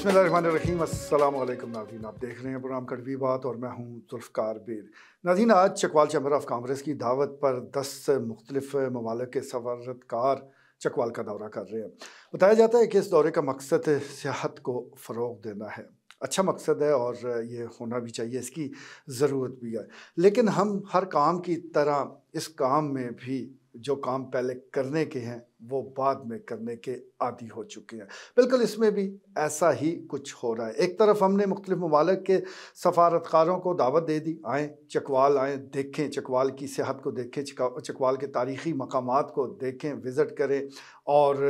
बिस्मिल्लाहिर्रहमानिर्रहीम। अस्सलाम वालेकुम नाज़रीन, आप देख रहे हैं प्रोग्राम कड़वी बात और मैं हूं जुल्फ़कार बेर। नाज़रीन, आज चकवाल चैम्बर ऑफ कॉमर्स की दावत पर 10 मुख्तलिफ ममालिक के सफारतकार चकवाल का दौरा कर रहे हैं। बताया जाता है कि इस दौरे का मकसद सियाहत को फ़रोग़ देना है। अच्छा मकसद है और ये होना भी चाहिए, इसकी ज़रूरत भी है। लेकिन हम हर काम की तरह इस काम में भी जो काम पहले करने के हैं वो बाद में करने के आदी हो चुके हैं। बिल्कुल इसमें भी ऐसा ही कुछ हो रहा है। एक तरफ हमने मुख्तलिफ ममालिक के सफारतकारों को दावत दे दी, आएँ चकवाल आएँ, देखें चकवाल की सेहत को देखें, चकवाल के तारीख़ी मकामात को देखें, विज़िट करें और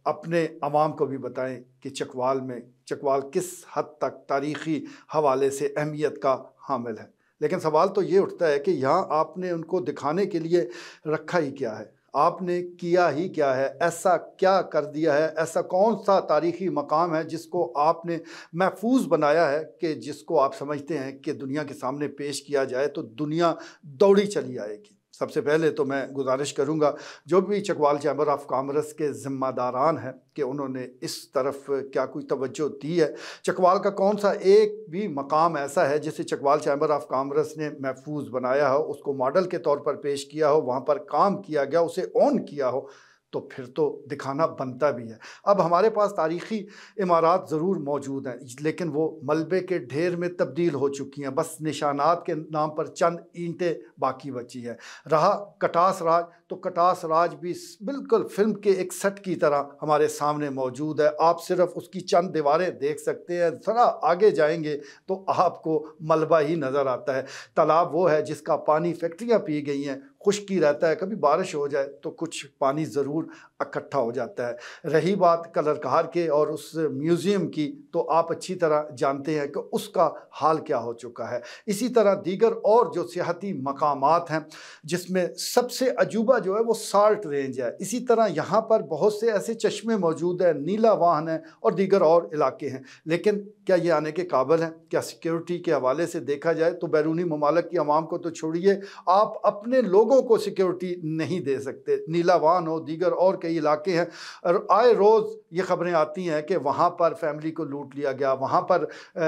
अपने अवाम को भी बताएँ कि चकवाल किस हद तक तारीख़ी हवाले से अहमियत का हामिल है। लेकिन सवाल तो ये उठता है कि यहाँ आपने उनको दिखाने के लिए रखा ही क्या है? आपने किया ही क्या है? ऐसा क्या कर दिया है? ऐसा कौन-सा तारीख़ी मकाम है जिसको आपने महफ़ूज़ बनाया है कि जिसको आप समझते हैं कि दुनिया के सामने पेश किया जाए तो दुनिया दौड़ी चली आएगी? सबसे पहले तो मैं गुज़ारिश करूँगा जो भी चकवाल चैम्बर ऑफ कॉमर्स के ज़िम्मेदारान हैं कि उन्होंने इस तरफ क्या कोई तवज्जो दी है। चकवाल का कौन-सा एक भी मकाम ऐसा है जिसे चकवाल चैम्बर ऑफ कॉमर्स ने महफ़ूज़ बनाया हो, उसको मॉडल के तौर पर पेश किया हो, वहाँ पर काम किया गया, उसे ऑन किया हो, तो फिर तो दिखाना बनता भी है। अब हमारे पास तारीख़ी इमारत ज़रूर मौजूद हैं, लेकिन वो मलबे के ढेर में तब्दील हो चुकी हैं। बस निशानात के नाम पर चंद ईंटें बाकी बची हैं। रहा कटास राज, तो कटास राज भी बिल्कुल फ़िल्म के एक सेट की तरह हमारे सामने मौजूद है। आप सिर्फ़ उसकी चंद दीवारें देख सकते हैं, ज़रा आगे जाएँगे तो आपको मलबा ही नज़र आता है। तालाब वो है जिसका पानी फैक्ट्रियाँ पी गई हैं, खुश्की रहता है, कभी बारिश हो जाए तो कुछ पानी ज़रूर इकट्ठा हो जाता है। रही बात कलरकाहार के और उस म्यूज़ियम की, तो आप अच्छी तरह जानते हैं कि उसका हाल क्या हो चुका है। इसी तरह दीगर और जो सियाहती मकामात हैं जिसमें सबसे अजूबा जो है वो साल्ट रेंज है। इसी तरह यहाँ पर बहुत से ऐसे चश्मे मौजूद हैं, नीला वाहन है और दीगर और इलाके हैं। लेकिन क्या ये आने के काबिल हैं? क्या सिक्योरिटी के हवाले से देखा जाए तो बैरूनी ममालिक की अवाम को तो छोड़िए, आप अपने लोगों को सिक्योरिटी नहीं दे सकते। नीला वाहन हो, दीगर और कई इलाके हैं और आए रोज़ ये ख़बरें आती हैं कि वहाँ पर फैमिली को लूट लिया गया, वहाँ पर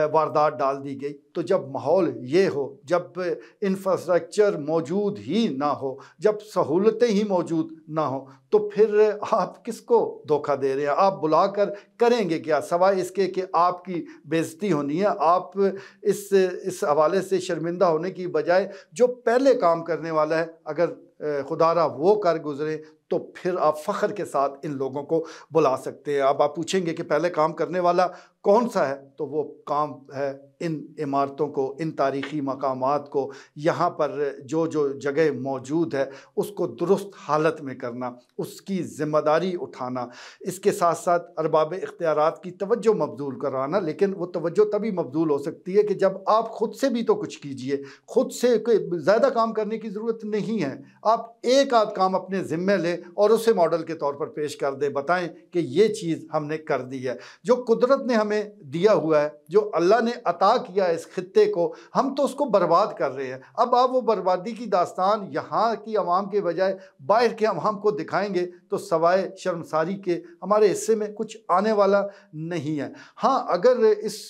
वारदात डाल दी गई। तो जब माहौल ये हो, जब इंफ्रास्ट्रक्चर मौजूद ही ना हो, जब सहूलतें ही मौजूद ना हो, तो फिर आप किसको धोखा दे रहे हैं? आप बुलाकर करेंगे क्या? सिवाय इसके कि आपकी बेइज़्ज़ती होनी है। आप इस हवाले से शर्मिंदा होने की बजाय जो पहले काम करने वाला है, अगर खुदारा वो कर गुज़रे तो फिर आप फ़ख्र के साथ इन लोगों को बुला सकते हैं। अब आप पूछेंगे कि पहले काम करने वाला कौन-सा है? तो वो काम है इन इमारतों को, इन तारीख़ी मकामात को, यहाँ पर जो जगह मौजूद है उसको दुरुस्त हालत में करना, उसकी ज़िम्मेदारी उठाना। इसके साथ-साथ अरबाब इख्तियारात की तवज्जो मबज़ूल कराना, लेकिन वो तवज्जो तभी मबज़ूल हो सकती है कि जब आप खुद से भी तो कुछ कीजिए। खुद से कोई ज़्यादा काम करने की ज़रूरत नहीं है। आप एक आध काम अपने ज़िम्मे लें और उसे मॉडल के तौर पर पेश कर दें, बताएँ कि ये चीज़ हमने कर दी है। जो कुदरत ने हमें दिया हुआ है, जो अल्लाह ने अता किया है इस खित्ते को, हम तो उसको बर्बाद कर रहे हैं। अब आप वो बर्बादी की दास्तान यहाँ की अवाम के बजाय बाहर के अवाम को दिखाएँगे तो सवाए शर्मसारी के हमारे हिस्से में कुछ आने वाला नहीं है। हाँ, अगर इस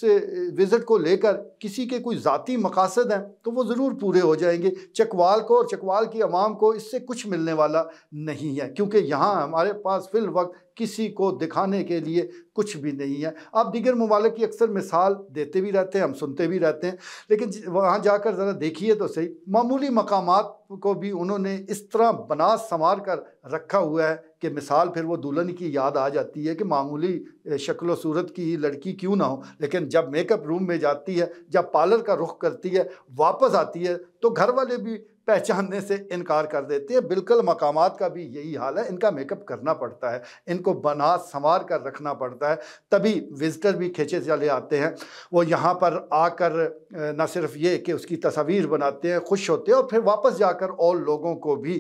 विज़िट को लेकर किसी के कोई ज़ाती मकासद हैं तो वो ज़रूर पूरे हो जाएँगे। चकवाल को और चकवाल की अवाम को इससे कुछ मिलने वाला नहीं है, क्योंकि यहाँ हमारे पास फ़िल वक़्त किसी को दिखाने के लिए कुछ भी नहीं है। आप दीगर ममालिक की अक्सर मिसाल देते भी रहते हैं, हम सुनते भी रहते हैं, लेकिन वहाँ जाकर ज़रा देखिए तो सही, मामूली मकामात को भी उन्होंने इस तरह बना संवार कर रखा हुआ है कि मिसाल फिर वो दुल्हन की याद आ जाती है कि मामूली शक्ल सूरत की लड़की क्यों ना हो, लेकिन जब मेकअप रूम में जाती है, जब पार्लर का रुख करती है, वापस आती है तो घर वाले भी पहचानने से इनकार कर देते हैं। बिल्कुल मकामात का भी यही हाल है, इनका मेकअप करना पड़ता है, इनको बना संवार कर रखना पड़ता है, तभी विज़िटर भी खींचे चले आते हैं। वो यहाँ पर आकर न सिर्फ ये कि उसकी तस्वीर बनाते हैं, खुश होते हैं और फिर वापस जाकर और लोगों को भी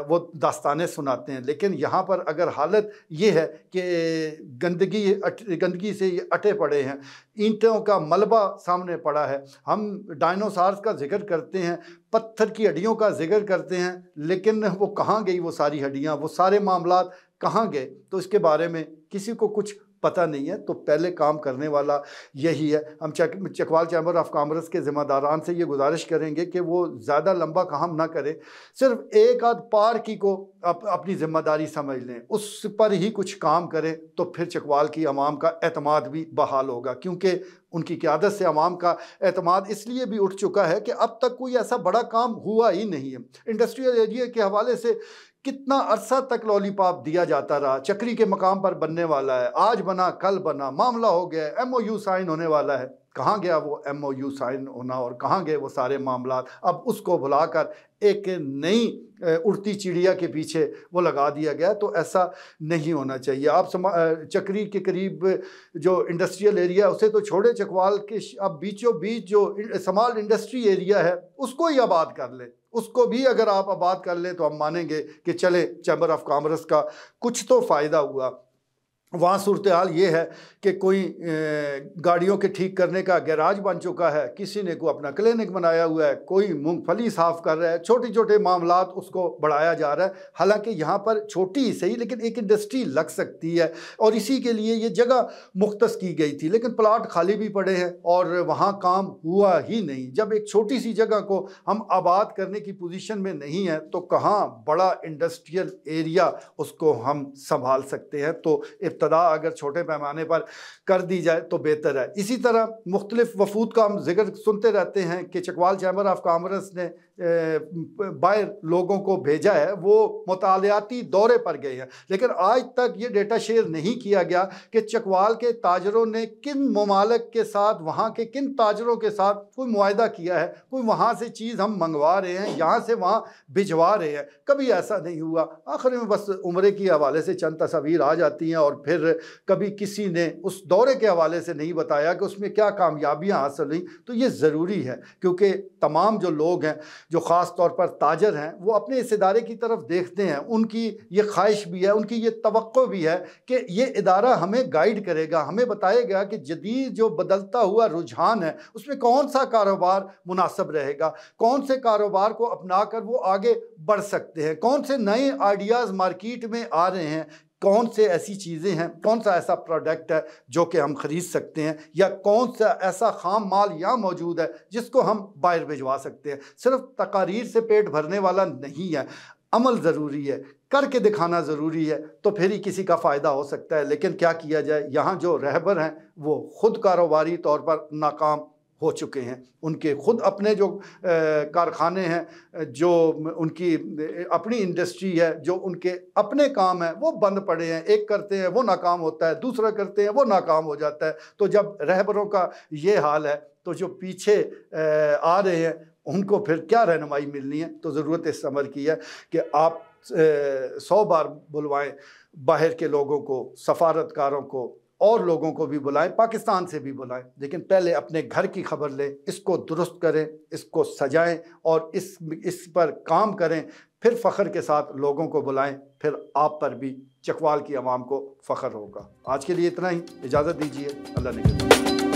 वो दास्तानें सुनाते हैं। लेकिन यहाँ पर अगर हालत ये है कि गंदगी से ये अटे पड़े हैं, ईंटों का मलबा सामने पड़ा है, हम डायनासॉर्स का ज़िक्र करते हैं, पत्थर की हड्डियों का ज़िक्र करते हैं, लेकिन वो कहाँ गई वो सारी हड्डियाँ, वो सारे मामलात कहाँ गए? तो इसके बारे में किसी को कुछ पता नहीं है। तो पहले काम करने वाला यही है। हम चकवाल चैम्बर ऑफ कॉमर्स के ज़िम्मेदारान से ये गुजारिश करेंगे कि वो ज़्यादा लंबा काम ना करें, सिर्फ एक आध पार्क को अपनी ज़िम्मेदारी समझ लें, उस पर ही कुछ काम करें, तो फिर चकवाल की अवाम का एतमाद भी बहाल होगा। क्योंकि उनकी क़यादत से अवाम का एतमाद इसलिए भी उठ चुका है कि अब तक कोई ऐसा बड़ा काम हुआ ही नहीं है। इंडस्ट्रियल एरिया के हवाले से कितना अरसा तक लॉलीपॉप दिया जाता रहा, चक्री के मकाम पर बनने वाला है, आज बना कल बना, मामला हो गया, MOU साइन होने वाला है। कहाँ गया वो MOU साइन होना और कहाँ गए वो सारे मामला? अब उसको भुलाकर एक नई उड़ती चिड़िया के पीछे वो लगा दिया गया। तो ऐसा नहीं होना चाहिए। आप चक्री के करीब जो इंडस्ट्रियल एरिया उसे तो छोड़े, चकवाल के अब बीचों बीच जो स्मॉल इंडस्ट्री एरिया है उसको ही आबाद कर ले। उसको भी अगर आप आबाद कर लें तो हम मानेंगे कि चले चैम्बर ऑफ कॉमर्स का कुछ तो फ़ायदा हुआ। वहाँ सूरत हाल ये है कि कोई गाड़ियों के ठीक करने का गैराज बन चुका है, किसी ने को अपना क्लिनिक बनाया हुआ है, कोई मूंगफली साफ़ कर रहा है, छोटे छोटे मामलात उसको बढ़ाया जा रहा है। हालांकि यहाँ पर छोटी ही सही लेकिन एक इंडस्ट्री लग सकती है और इसी के लिए ये जगह मुख्तस की गई थी, लेकिन प्लाट खाली भी पड़े हैं और वहाँ काम हुआ ही नहीं। जब एक छोटी सी जगह को हम आबाद करने की पोजीशन में नहीं है तो कहाँ बड़ा इंडस्ट्रियल एरिया उसको हम संभाल सकते हैं। तो इब्तदा अगर छोटे पैमाने पर कर दी जाए तो बेहतर है। इसी तरह मुख्तलिफ वफूद का हम जिक्र सुनते रहते हैं कि चकवाल चैम्बर ऑफ कॉमर्स ने बाहर लोगों को भेजा है, वो मुतालियाती दौरे पर गए हैं, लेकिन आज तक ये डेटा शेयर नहीं किया गया कि चकवाल के ताजरों ने किन ममालिक के साथ, वहाँ के किन ताजरों के साथ कोई मुआहदा किया है, कोई वहाँ से चीज़ हम मंगवा रहे हैं, यहाँ से वहाँ भिजवा रहे हैं। कभी ऐसा नहीं हुआ। आखिर में बस उम्रे के हवाले से चंद तस्वीर आ जाती हैं और फिर कभी किसी ने उस दौरे के हवाले से नहीं बताया कि उसमें क्या कामयाबियाँ हासिल हुई। तो ये ज़रूरी है क्योंकि तमाम जो लोग हैं जो ख़ास तौर पर ताजर हैं वो अपने इस इदारे की तरफ देखते हैं, उनकी ये ख्वाहिश भी है, उनकी ये तवक्को भी है कि ये इदारा हमें गाइड करेगा, हमें बताएगा कि जदीद जो बदलता हुआ रुझान है उसमें कौन सा कारोबार मुनासिब रहेगा, कौन से कारोबार को अपना कर वो आगे बढ़ सकते हैं, कौन से नए आइडियाज़ मार्केट में आ रहे हैं, कौन से ऐसी चीज़ें हैं, कौन सा ऐसा प्रोडक्ट है जो कि हम ख़रीद सकते हैं, या कौन सा ऐसा ख़ाम माल यहाँ मौजूद है जिसको हम बाहर भिजवा सकते हैं। सिर्फ तकारीर से पेट भरने वाला नहीं है, अमल ज़रूरी है, करके दिखाना ज़रूरी है, तो फिर ही किसी का फ़ायदा हो सकता है। लेकिन क्या किया जाए, यहाँ जो रहबर हैं वो ख़ुद कारोबारी तौर पर नाकाम हो चुके हैं। उनके ख़ुद अपने जो कारखाने हैं, जो उनकी अपनी इंडस्ट्री है, जो उनके अपने काम हैं वो बंद पड़े हैं। एक करते हैं वो नाकाम होता है, दूसरा करते हैं वो नाकाम हो जाता है। तो जब रहबरों का ये हाल है तो जो पीछे आ रहे हैं उनको फिर क्या रहनुमाई मिलनी है। तो ज़रूरत इस अमर की है कि आप 100 बार बुलवाएं बाहर के लोगों को, सफारतकारों को और लोगों को भी बुलाएं, पाकिस्तान से भी बुलाएं, लेकिन पहले अपने घर की खबर लें, इसको दुरुस्त करें, इसको सजाएं और इस पर काम करें, फिर फ़ख्र के साथ लोगों को बुलाएं, फिर आप पर भी चकवाल की आवाम को फ़ख्र होगा। आज के लिए इतना ही, इजाज़त दीजिए। अल्लाह ने